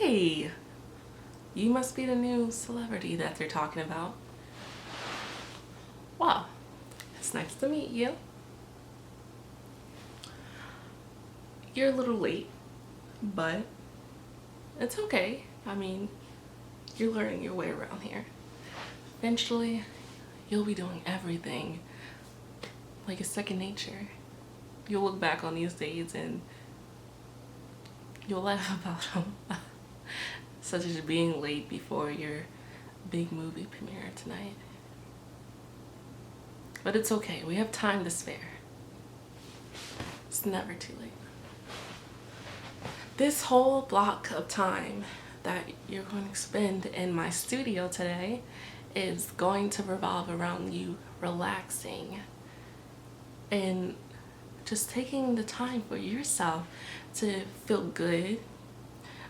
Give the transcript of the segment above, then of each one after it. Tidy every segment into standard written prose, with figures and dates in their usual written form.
Hey, you must be the new celebrity that they're talking about. Wow, it's nice to meet you. You're a little late, but it's okay. I mean, you're learning your way around here. Eventually, you'll be doing everything like it's second nature. You'll look back on these days and you'll laugh about them. Such as being late before your big movie premiere tonight. But it's okay, we have time to spare. It's never too late. This whole block of time that you're going to spend in my studio today is going to revolve around you relaxing and just taking the time for yourself to feel good,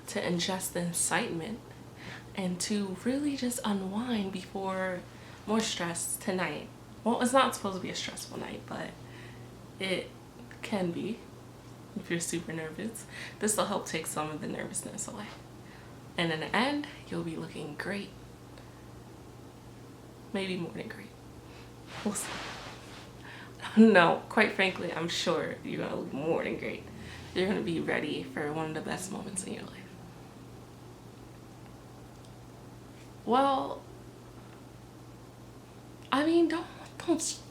to ingest the excitement, and to really just unwind before more stress tonight. Well, it's not supposed to be a stressful night, but it can be if you're super nervous. This will help take some of the nervousness away. And in the end, you'll be looking great. Maybe more than great. We'll see. No, quite frankly, I'm sure you're gonna look more than great. You're gonna be ready for one of the best moments in your life. Well, I mean,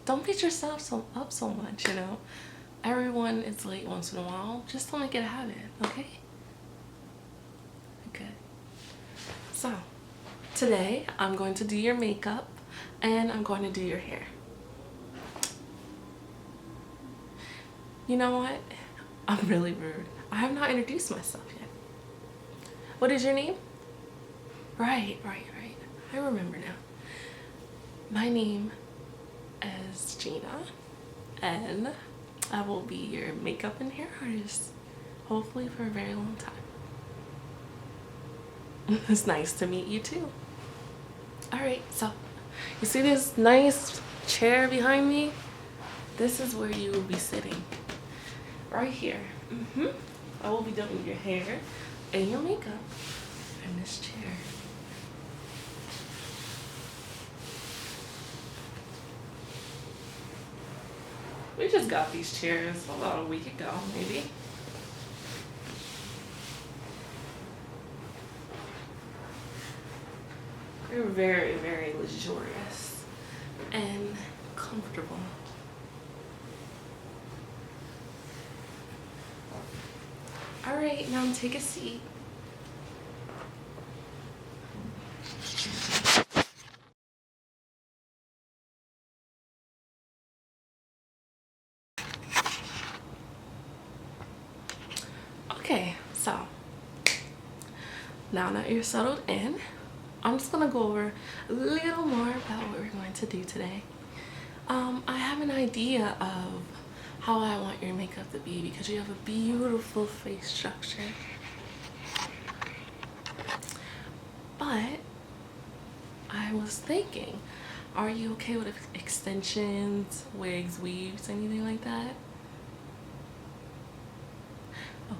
don't beat yourself up so much, you know. Everyone is late once in a while. Just don't make it a habit, okay? Okay. So, today I'm going to do your makeup and I'm going to do your hair. You know what? I'm really rude. I have not introduced myself yet. What is your name? Right. I remember now. My name is Gina, and I will be your makeup and hair artist, hopefully for a very long time. It's nice to meet you too. Alright, so you see this nice chair behind me? This is where you will be sitting. Right here. I will be doing your hair and your makeup in this chair. We just got these chairs about a week ago, maybe. They're very, very luxurious and comfortable. All right, now take a seat. Okay, so now that you're settled in, I'm just gonna go over a little more about what we're going to do today. I have an idea of how I want your makeup to be because you have a beautiful face structure. But I was thinking, are you okay with extensions, wigs, weaves, anything like that?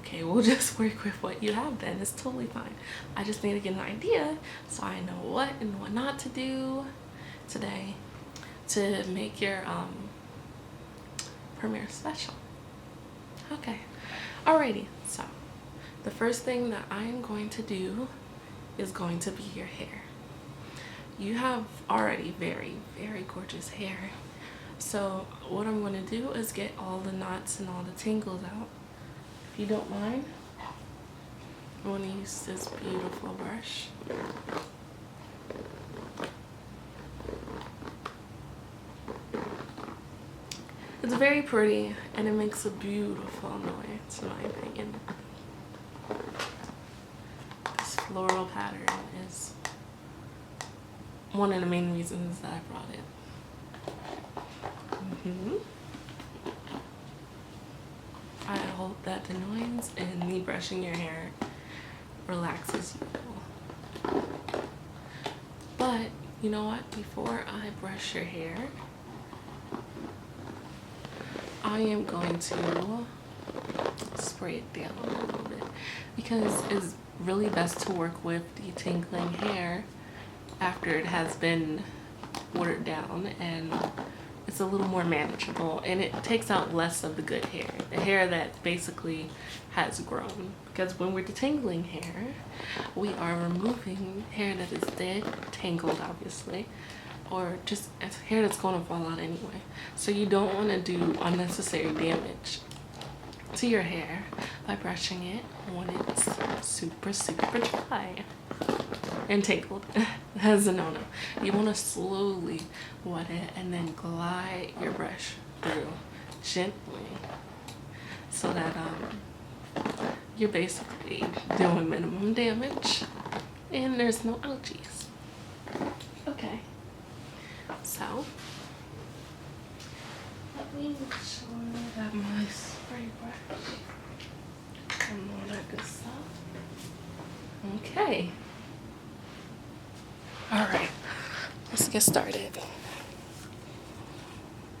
Okay, we'll just work with what you have then. It's totally fine. I just need to get an idea so I know what and what not to do today to make your premiere special. Okay, alrighty, so the first thing that I am going to do is going to be your hair. You have already very, very gorgeous hair. So what I'm going to do is get all the knots and all the tangles out. If you don't mind, I'm going to use this beautiful brush. It's very pretty and it makes a beautiful noise in my opinion. This floral pattern is one of the main reasons that I brought it. I hope that the noise and me brushing your hair relaxes you. But you know what? Before I brush your hair, I am going to spray it down a little bit. because it's really best to work with detangling hair after it has been watered down, and it's a little more manageable, and it takes out less of the good hair, the hair that basically has grown. Because when we're detangling hair, we are removing hair that is dead, tangled obviously, or just hair that's going to fall out anyway. So you don't want to do unnecessary damage to your hair by brushing it when it's super dry and tangled. That's a no-no. You want to slowly wet it and then glide your brush through gently, so that you're basically doing minimum damage and there's no ouchies. Okay, so let me make sure I got my spray brush and all that good stuff. Okay. All right, let's get started.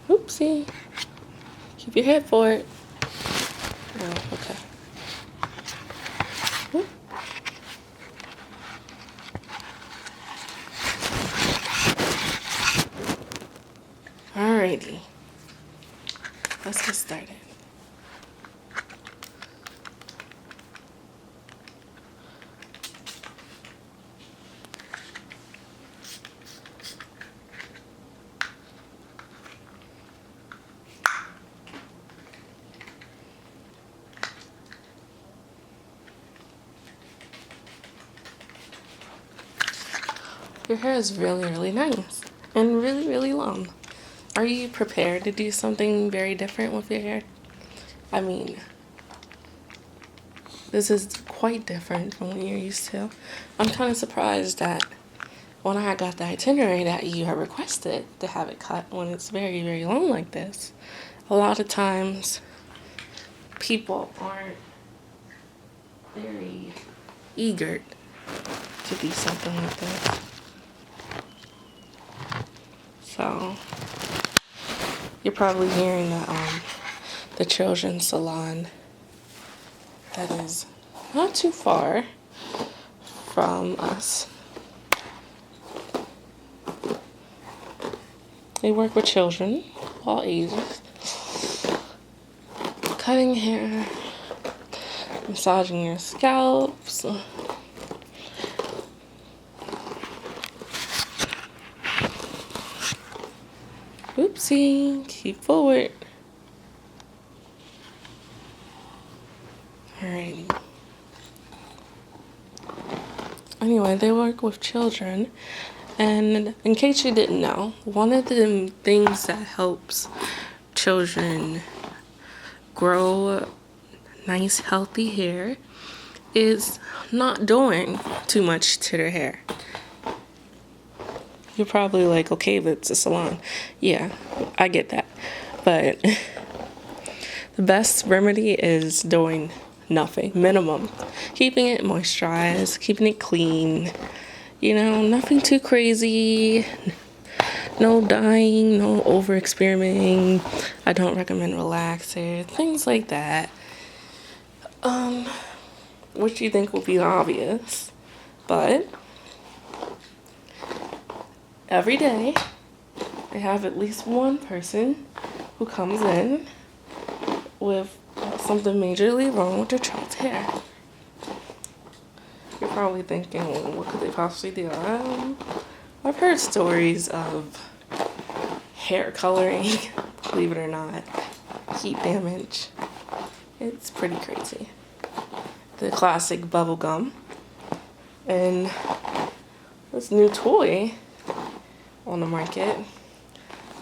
Oopsie. Keep your head forward. Oh, okay. Oop. Alrighty. Let's get started. Your hair is really nice and really long. Are you prepared to do something very different with your hair? I mean, this is quite different from what you're used to. I'm kind of surprised that when I got the itinerary that you had requested to have it cut when it's very long like this. A lot of times people aren't very eager to do something like this. So you're probably hearing the children's salon that is not too far from us. They work with children, all ages, cutting hair, massaging your scalps. Oopsie, keep forward. Alrighty. Anyway, they work with children, and in case you didn't know, one of the things that helps children grow nice, healthy hair is not doing too much to their hair. You're probably like, okay, but it's a salon. Yeah, I get that. But the best remedy is doing nothing, minimum. Keeping it moisturized, keeping it clean. You know, nothing too crazy. No dyeing, no over experimenting. I don't recommend relaxers, things like that. Which you think will be obvious, but every day I have at least one person who comes in with something majorly wrong with their child's hair. You're probably thinking, what could they possibly do? I've heard stories of hair coloring, believe it or not, heat damage. It's pretty crazy. The classic bubble gum, and this new toy on the market.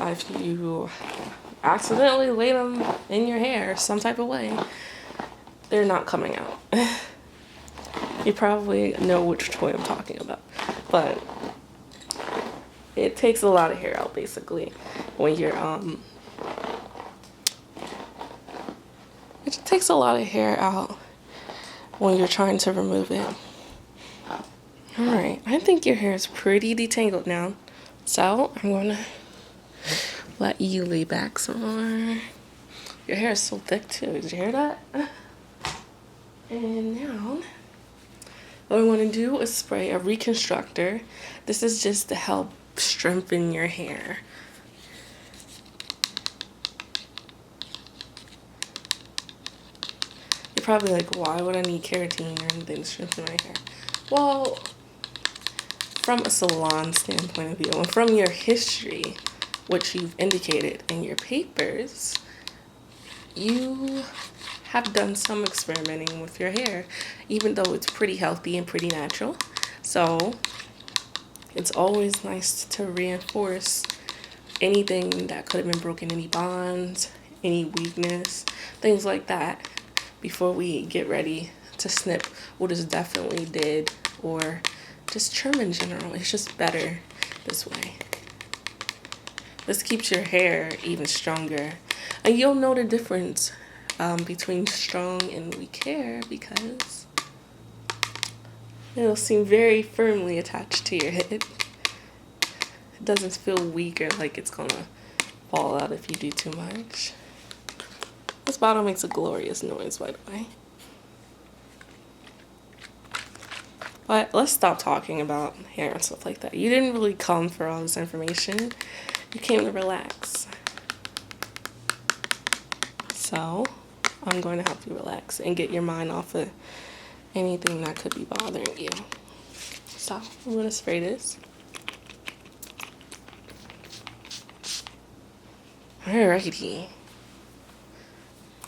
If you accidentally lay them in your hair some type of way, they're not coming out. You probably know which toy I'm talking about, but it takes a lot of hair out basically when you're it takes a lot of hair out when you're trying to remove it. Alright, I think your hair is pretty detangled now, so I'm gonna let you lay back some more. Your hair is so thick too, did you hear that? And now, what I want to do is spray a reconstructor. This is just to help strengthen your hair. You're probably like, why would I need keratin or anything to strengthen my hair? Well, from a salon standpoint of view, and from your history, which you've indicated in your papers, you have done some experimenting with your hair, even though it's pretty healthy and pretty natural. So it's always nice to reinforce anything that could have been broken, any bonds, any weakness, things like that, before we get ready to snip what is definitely dead or just trim in general. It's just better this way. This keeps your hair even stronger. And you'll know the difference between strong and weak hair because it'll seem very firmly attached to your head. It doesn't feel weak or like it's gonna fall out if you do too much. This bottle makes a glorious noise, by the way. But let's stop talking about hair and stuff like that. You didn't really come for all this information. You came to relax. So I'm going to help you relax and get your mind off of anything that could be bothering you. So I'm going to spray this. Alrighty.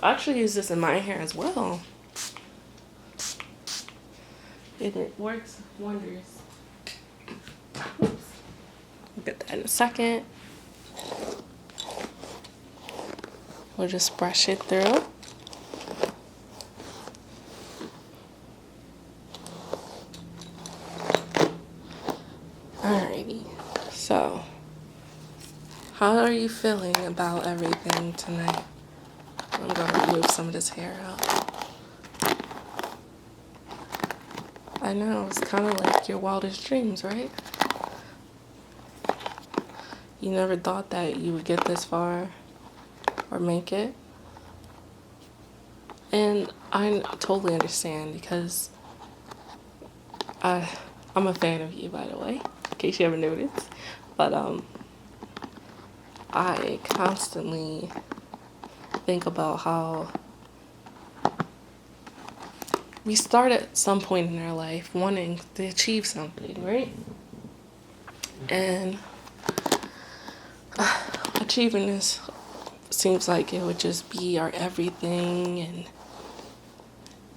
I actually use this in my hair as well. And it works wonders. Oops. We'll get that in a second. We'll just brush it through. Alrighty. So, how are you feeling about everything tonight? I'm going to remove some of this hair out. I know, it's kind of like your wildest dreams, right? You never thought that you would get this far or make it. And I totally understand because I'm a fan of you, by the way, in case you haven't noticed. But I constantly think about how we start at some point in our life wanting to achieve something, right? And achieving this seems like it would just be our everything, and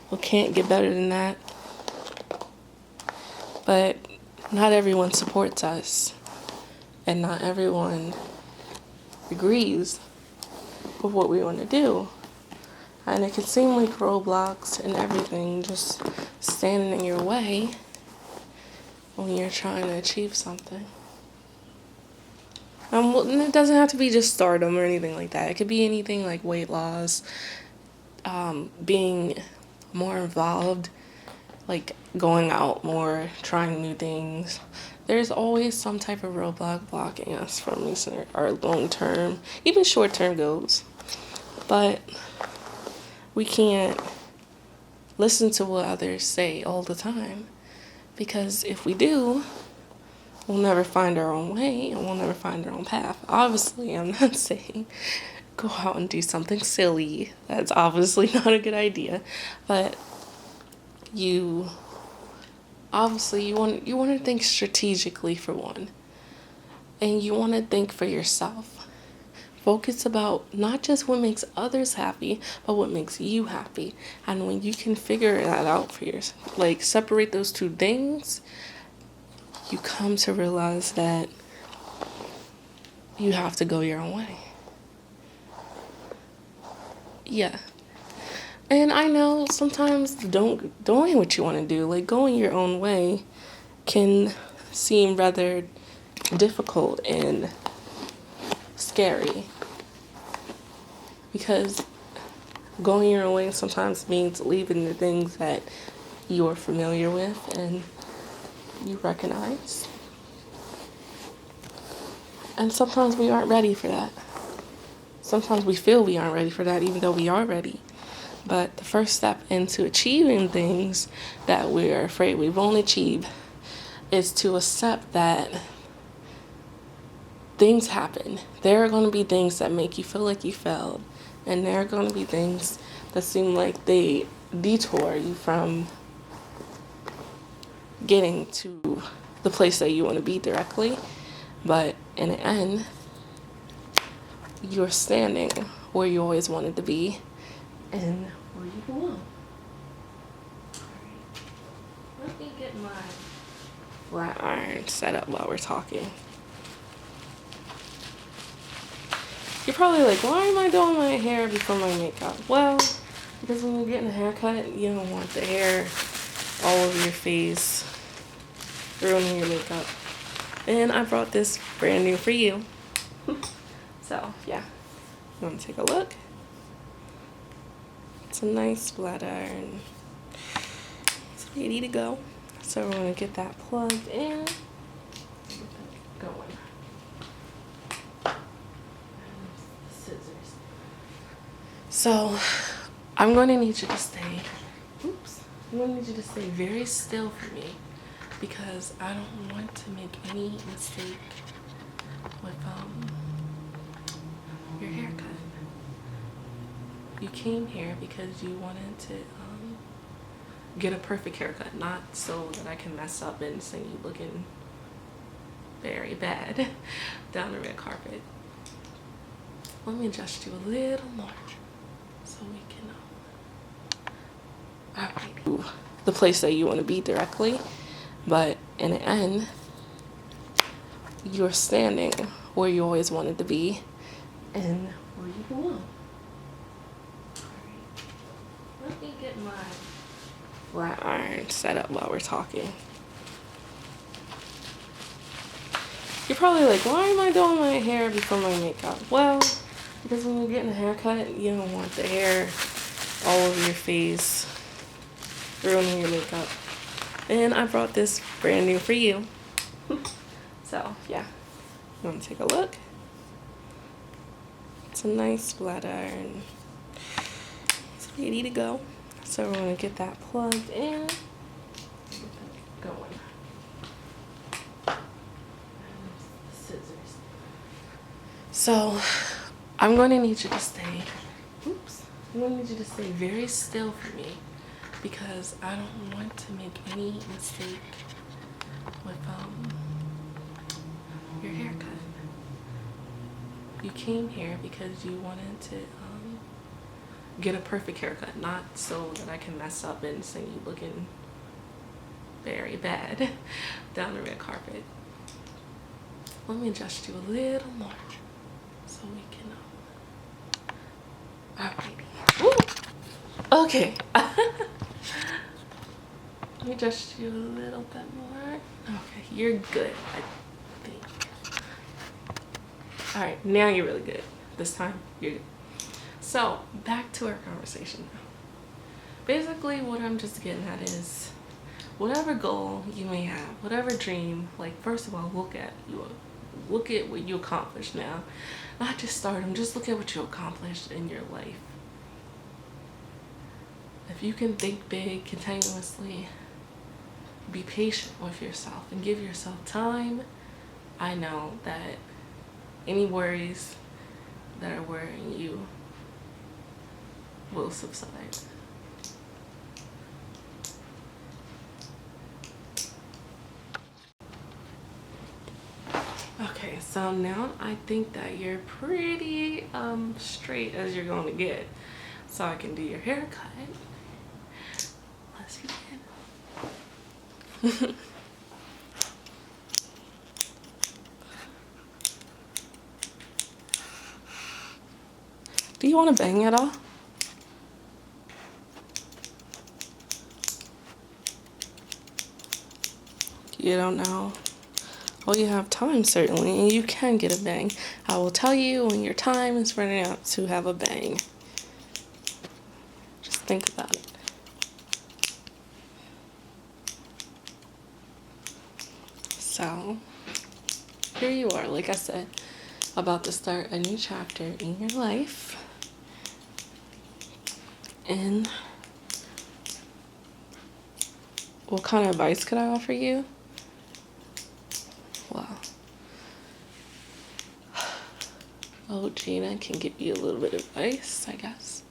we can't get better than that. But not everyone supports us, and not everyone agrees with what we want to do. And it can seem like roadblocks and everything just standing in your way when you're trying to achieve something. Well, it doesn't have to be just stardom or anything like that. It could be anything like weight loss, being more involved, like going out more, trying new things. There's always some type of roadblock blocking us from reaching our long-term, even short-term goals. But we can't listen to what others say all the time, because if we do, we'll never find our own way and we'll never find our own path. Obviously, I'm not saying go out and do something silly. That's obviously not a good idea. But you want to think strategically, for one. And you want to think for yourself. Focus about not just what makes others happy, but what makes you happy. And when you can figure that out for yourself, like separate those two things, you come to realize that you have to go your own way. Yeah. And I know sometimes doing what you want to do, like going your own way, can seem rather difficult and scary. Because going your own way sometimes means leaving the things that you're familiar with and you recognize. And sometimes we aren't ready for that. Sometimes we feel we aren't ready for that, even though we are ready. But the first step into achieving things that we're afraid we won't achieve is to accept that things happen. There are going to be things that make you feel like you failed, and there are going to be things that seem like they detour you from getting to the place that you want to be directly. But in the end, you're standing where you always wanted to be and where you belong. Let me get my flat iron set up while we're talking. You're probably like, why am I doing my hair before my makeup? Well, because when you're getting a haircut, you don't want the hair all over your face, ruining your makeup. And I brought this brand new for you. So, yeah. You want to take a look? It's a nice flat iron. It's ready to go. So we're going to get that plugged in. Going. Scissors. So I'm going to need you to stay. I'm going to need you to stay very still for me because I don't want to make any mistake with your haircut. You came here because you wanted to get a perfect haircut, not so that I can mess up and send you looking very bad down the red carpet. Let me adjust you a little more so we can the place that you want to be directly. But in the end, you're standing where you always wanted to be and where you belong. Let me get my flat iron set up while we're talking. You're probably like, why am I doing my hair before my makeup? Well, because when you're getting a haircut, you don't want the hair all over your face, ruining your makeup. And I brought this brand new for you. So, yeah. You want to take a look? It's a nice flat iron. It's ready to go. So we're going to get that plugged in. Going. Scissors. So I'm going to need you to stay. I'm going to need you to stay very still for me because I don't want to make any mistake with your haircut. You came here because you wanted to get a perfect haircut, not so that I can mess up and send you looking very bad down the red carpet. Let me adjust you a little more so we can alrighty. Ooh. Okay. Let me adjust you a little bit more. Okay, you're good, I think. Alright, now you're really good. This time, you're good. So, back to our conversation. Basically, what I'm just getting at is, whatever goal you may have, whatever dream, like, first of all, look at what you accomplished now. Not just stardom, just look at what you accomplished in your life. If you can think big continuously, be patient with yourself and give yourself time, I know that any worries that are worrying you will subside. Okay, so now I think that you're pretty straight as you're going to get. So I can do your haircut. Let's begin. Do you want to bang at all? You don't know? Well, you have time, certainly, and you can get a bang. I will tell you when your time is running out to have a bang. Just think about it. So, here you are, like I said, about to start a new chapter in your life. And what kind of advice could I offer you? Well, Gina can give you a little bit of advice, I guess.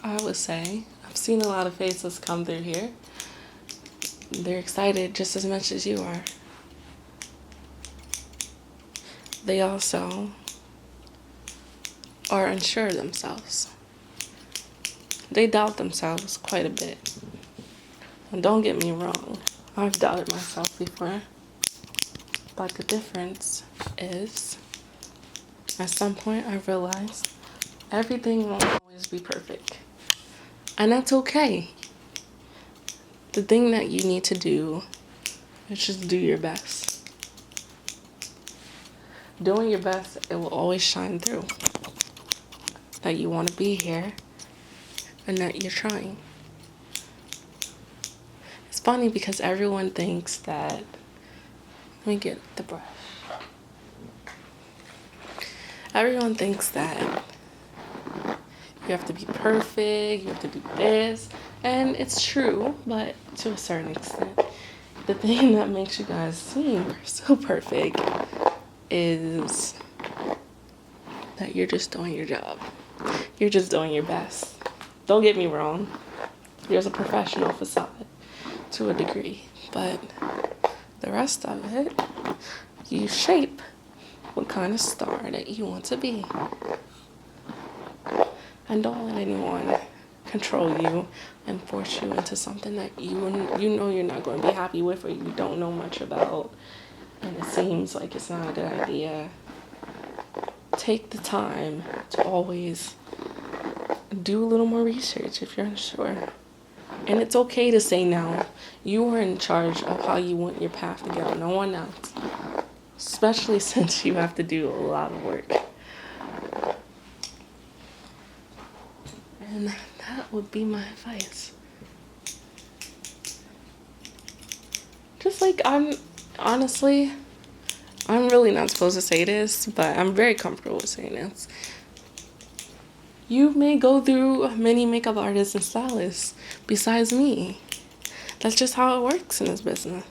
I would say I've seen a lot of faces come through here. They're excited just as much as you are. They also are unsure of themselves. They doubt themselves quite a bit. And don't get me wrong, I've doubted myself before. But the difference is, at some point I realized everything won't always be perfect. And that's okay. The thing that you need to do is just do your best. Doing your best, it will always shine through. That you want to be here and that you're trying. It's funny because everyone thinks that, let me get the brush. Everyone thinks that you have to be perfect, you have to do this, and it's true, but to a certain extent. The thing that makes you guys seem so perfect is that you're just doing your job. You're just doing your best. Don't get me wrong. You're a professional facade to a degree, but the rest of it, you shape what kind of star that you want to be. And don't let anyone control you and force you into something that you know you're not going to be happy with or you don't know much about, and it seems like it's not a good idea. Take the time to always do a little more research if you're unsure. And it's okay to say no. You are in charge of how you want your path to go, no one else. Especially since you have to do a lot of work. And that would be my advice. Just like I'm really not supposed to say this, but I'm very comfortable with saying this. You may go through many makeup artists and stylists besides me. That's just how it works in this business.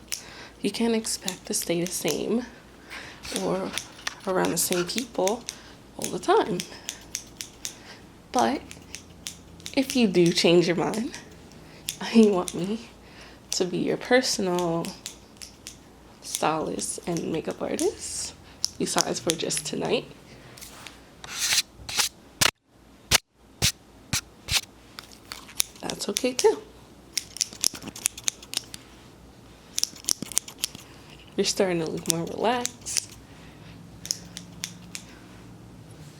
You can't expect to stay the same or around the same people all the time. But if you do change your mind and you want me to be your personal stylist and makeup artist, besides for just tonight, that's okay too. You're starting to look more relaxed.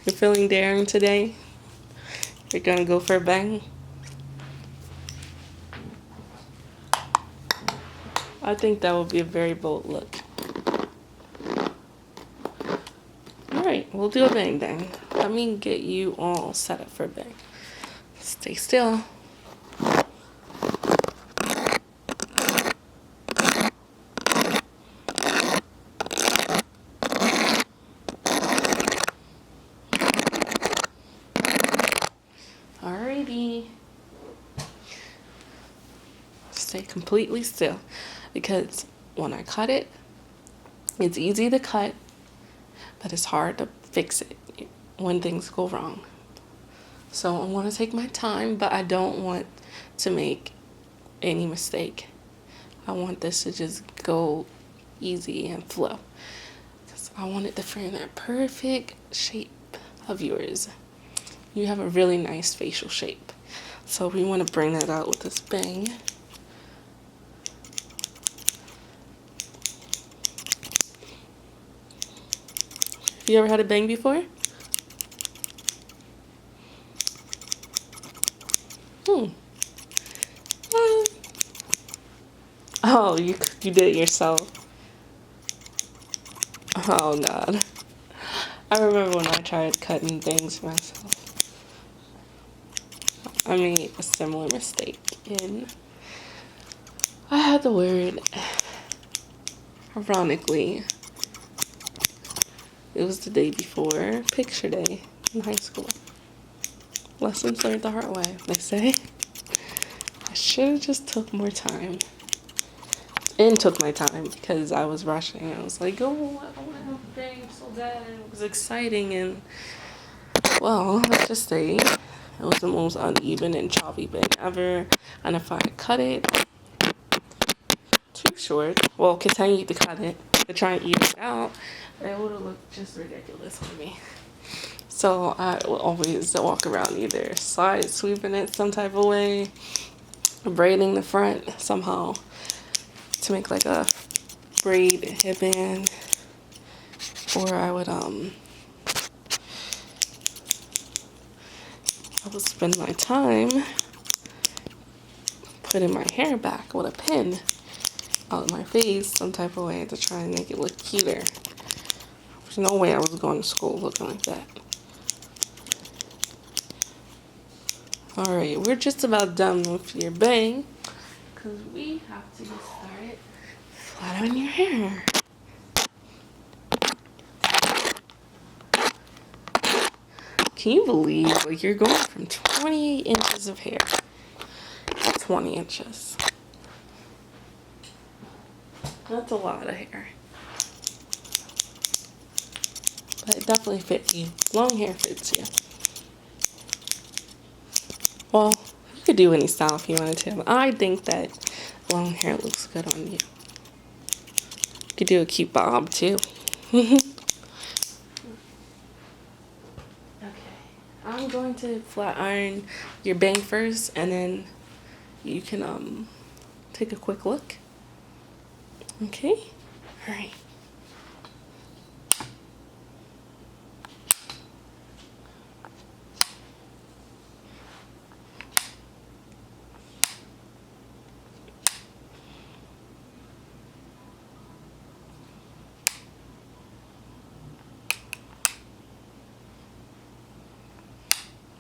You're feeling daring today. You're gonna go for a bang. I think that would be a very bold look. Alright, we'll do a bang bang. Let me get you all set up for a bang. Stay still. Alrighty. Stay completely still, because when I cut it, it's easy to cut, but it's hard to fix it when things go wrong. So I want to take my time, but I don't want to make any mistake. I want this to just go easy and flow, because I want it to frame that perfect shape of yours. You have a really nice facial shape, so we want to bring that out with this bang. You ever had a bang before? Oh, you did it yourself. Oh God. I remember when I tried cutting things myself. I made a similar mistake, and I had to wear it, ironically, It was the day before picture day in high school. Lessons learned the hard way, they say. I should have just took more time. And took my time because I was rushing. I was like, oh, I want to have a day so bad. It was exciting. And, well, let's just say it was the most uneven and choppy bang ever. And if I cut it too short, well, continue to cut it to try and even it out, it would have looked just ridiculous on me. So I will always walk around either side sweeping it some type of way, braiding the front somehow to make like a braid headband, or I would spend my time putting my hair back with a pin out of my face some type of way to try and make it look cuter. There's no way I was going to school looking like that. Alright, we're just about done with your bang because we have to get started flat on your hair. Can you believe, like, you're going from 28 inches of hair to 20 inches? That's a lot of hair. But it definitely fits you. Long hair fits you. Well, you could do any style if you wanted to. I think that long hair looks good on you. You could do a cute bob, too. Okay. I'm going to flat iron your bang first, and then you can take a quick look. Okay? Alright.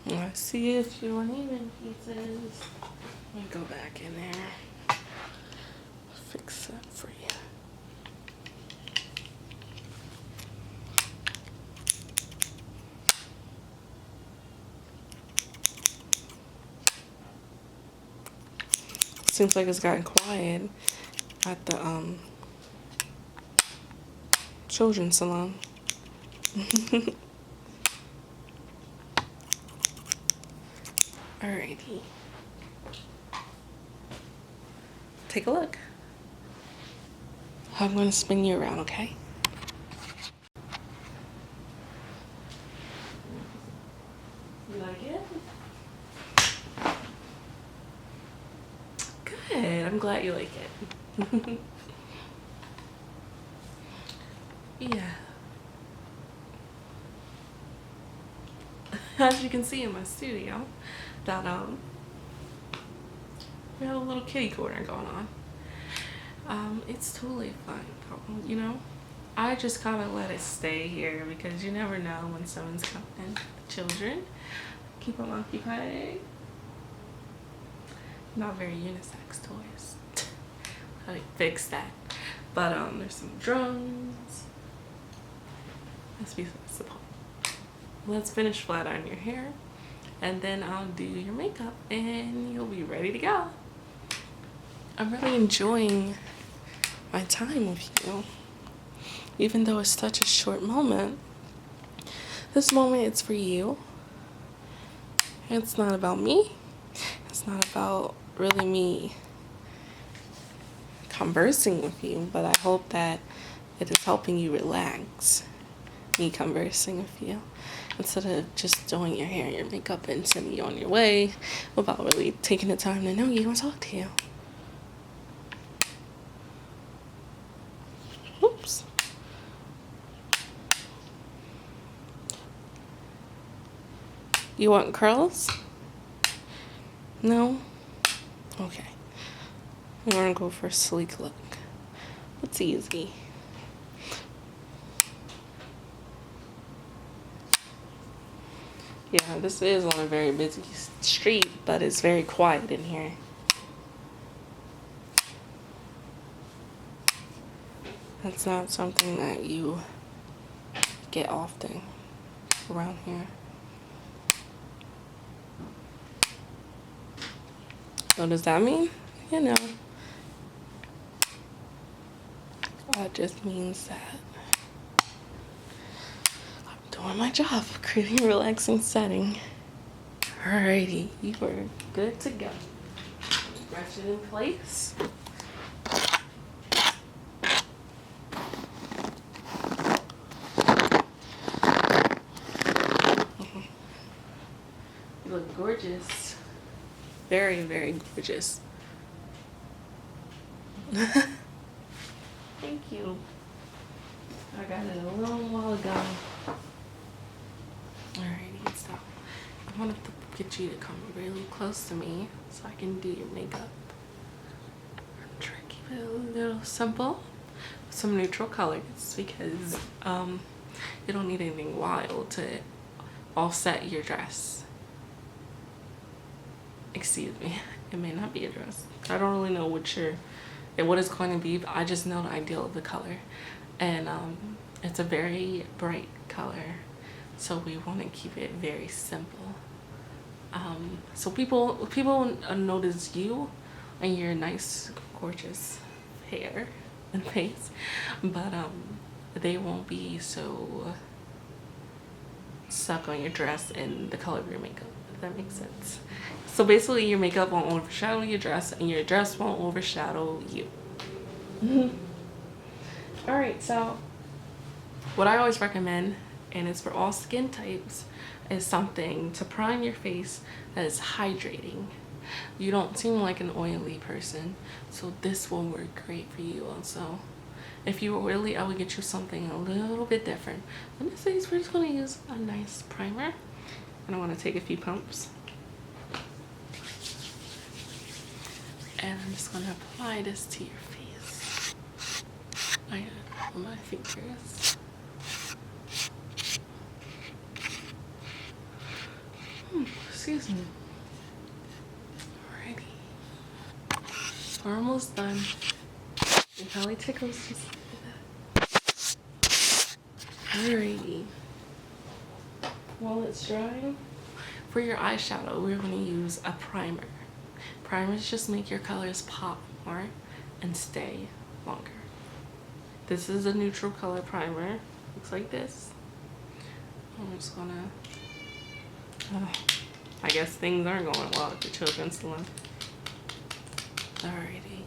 Let's see if you want even pieces. Let me go back in there. Fix that for you. Seems like it's gotten quiet at the children's salon. Alrighty. Take a look. I'm gonna spin you around, okay? You like it? Good. I'm glad you like it. Yeah. As you can see in my studio, that we have a little kitty corner going on. It's totally fine, you know. I just kind of let it stay here because you never know when someone's coming. Children, keep them occupied. Not very unisex toys. How do you fix that? But there's some drums. Let's be simple. Let's finish flat iron your hair, and then I'll do your makeup, and you'll be ready to go. I'm really enjoying my time with you, even though it's such a short moment. This moment is for you. It's not about me. It's not about really me conversing with you, but I hope that it is helping you relax, me conversing with you, instead of just doing your hair and your makeup and sending you on your way without really taking the time to know you and talk to you. Oops. You want curls? No? Okay. We're gonna go for a sleek look. It's easy. Yeah, this is on a very busy street, but it's very quiet in here. That's not something that you get often around here. What does that mean? You know, that just means that I'm doing my job, creating a relaxing setting. Alrighty, you are good to go. Brush it in place. You look gorgeous. Very, very gorgeous. Thank you. I got it a long while ago. Alrighty, so I wanted to get you to come really close to me so I can do your makeup. Try to keep it a little simple. Some neutral colors because you don't need anything wild to offset your dress. Excuse me, it may not be a dress. I don't really know what it's going to be, but I just know the ideal of the color, and it's a very bright color, so we want to keep it very simple. So people notice you and your nice, gorgeous hair and face, but they won't be so stuck on your dress and the color of your makeup, if that makes sense. So basically your makeup won't overshadow your dress and your dress won't overshadow you. Alright, so what I always recommend, and it's for all skin types, is something to prime your face that is hydrating. You don't seem like an oily person, so this will work great for you also. If you were oily, I would get you something a little bit different. In this case, we're just going to use a nice primer, and I want to take a few pumps. And I'm just going to apply this to your face. I got my fingers. Excuse me. Alrighty. We're almost done. It probably tickles to see that. Alrighty. While it's drying, for your eyeshadow, we're going to use a primer. Primers just make your colors pop more and stay longer. This is a neutral color primer. Looks like this. I'm just gonna... I guess things aren't going well at the children's salon. Alrighty.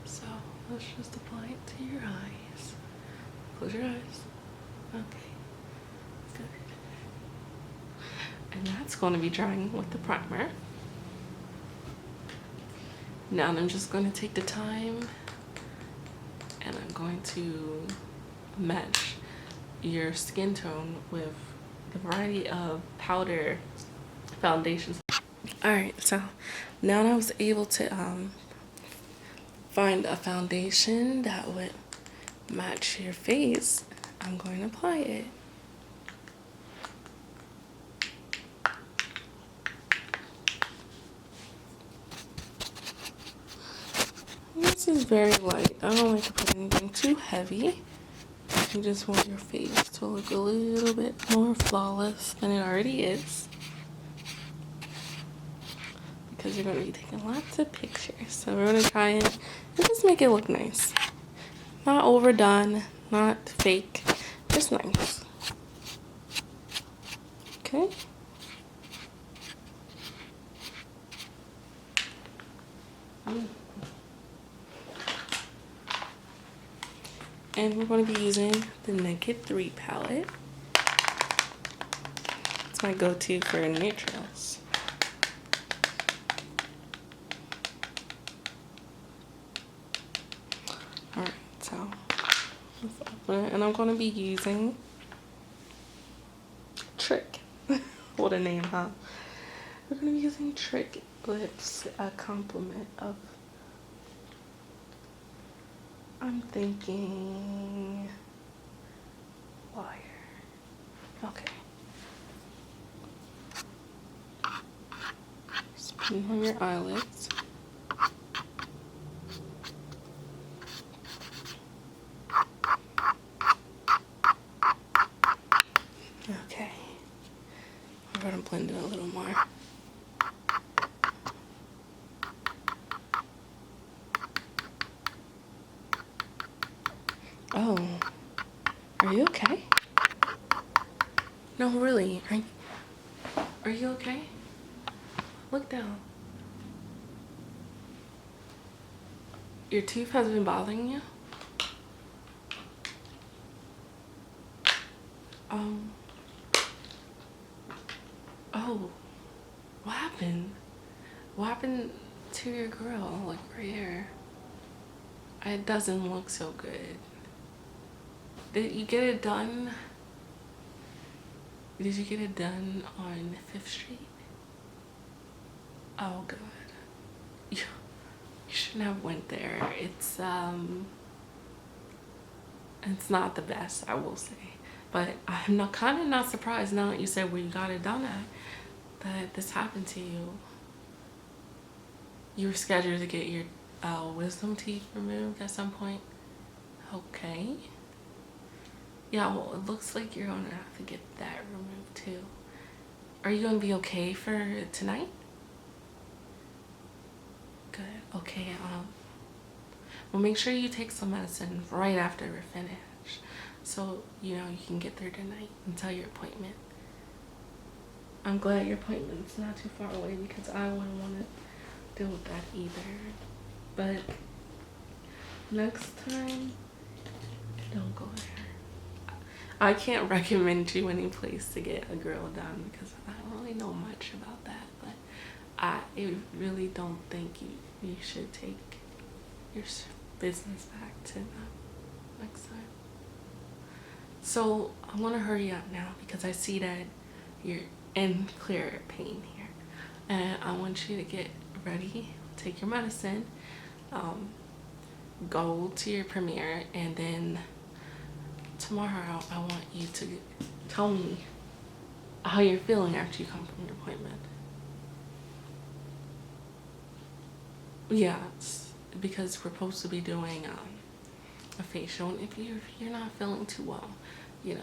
So let's just apply it to your eyes. Close your eyes. Okay. Good. And that's going to be drying with the primer. Now I'm just going to take the time and I'm going to match your skin tone with the variety of powder foundations. Alright, so now I was able to find a foundation that would match your face. I'm going to apply it. This is very light. I don't like to put anything too heavy. You just want your face to look a little bit more flawless than it already is, because you're going to be taking lots of pictures. So we're going to try it and just make it look nice. Not overdone, not fake, just nice. Okay? And we're going to be using the Naked 3 palette. It's my go-to for neutrals. Alright, so let's open it. And I'm going to be using Trick. What a name, huh? We're going to be using Trick Lips, a complement of... I'm thinking wire. Okay. Just put it on your eyelids. We're gonna blend it a little more. Oh, are you okay? No, really. Are you okay? Look down. Your tooth has been bothering you? Um, oh, what happened? What happened to your grill, like right here? It doesn't look so good. Did you get it done? Did you get it done on 5th Street? Oh god. You shouldn't have went there. It's not the best, I will say. But I'm not kind of not surprised now that you said where you got it done at that this happened to you. You were scheduled to get your wisdom teeth removed at some point. Okay. Yeah, well, it looks like you're gonna have to get that removed too. Are you gonna be okay for tonight? Good. Okay. Well, make sure you take some medicine right after we're finished, so you can get there tonight and tell your appointment. I'm glad your appointment's not too far away because I wouldn't want to deal with that either. But next time, don't go there. I can't recommend you any place to get a grill done because I don't really know much about that. But I really don't think you should take your business back to next time. So I want to hurry up now because I see that you're in clear pain here, and I want you to get ready, take your medicine, go to your premiere, and then tomorrow I want you to tell me how you're feeling after you come from your appointment. Yeah, it's because we're supposed to be doing a facial, and if you're not feeling too well, we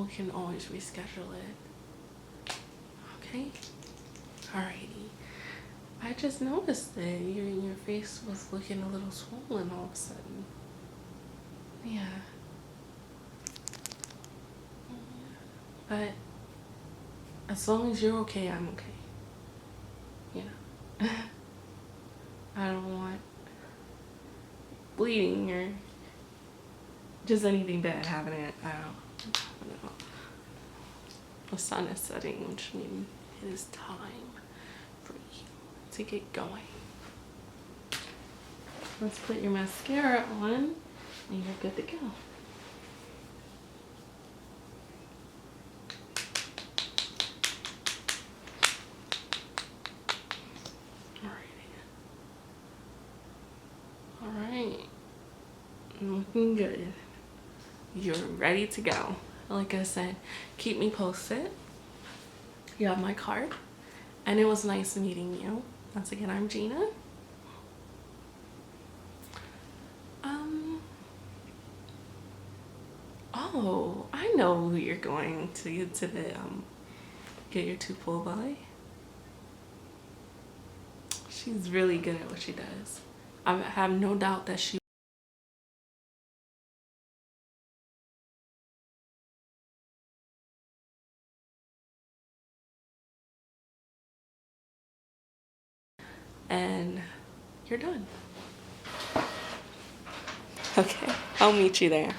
can always reschedule it. Okay? Alrighty. I just noticed that your face was looking a little swollen all of a sudden. Yeah. But as long as you're okay, I'm okay. I don't want bleeding or just anything bad happening. I don't know. The sun is setting, which means it is time for you to get going. Let's put your mascara on and you're good to go. Alright. Looking good. You're ready to go. Like I said, keep me posted. You have my card. And it was nice meeting you. Once again, I'm Gina. Oh, I know who you're going to get to get your tooth pulled by. She's really good at what she does. I have no doubt that she and you're done. Okay, I'll meet you there.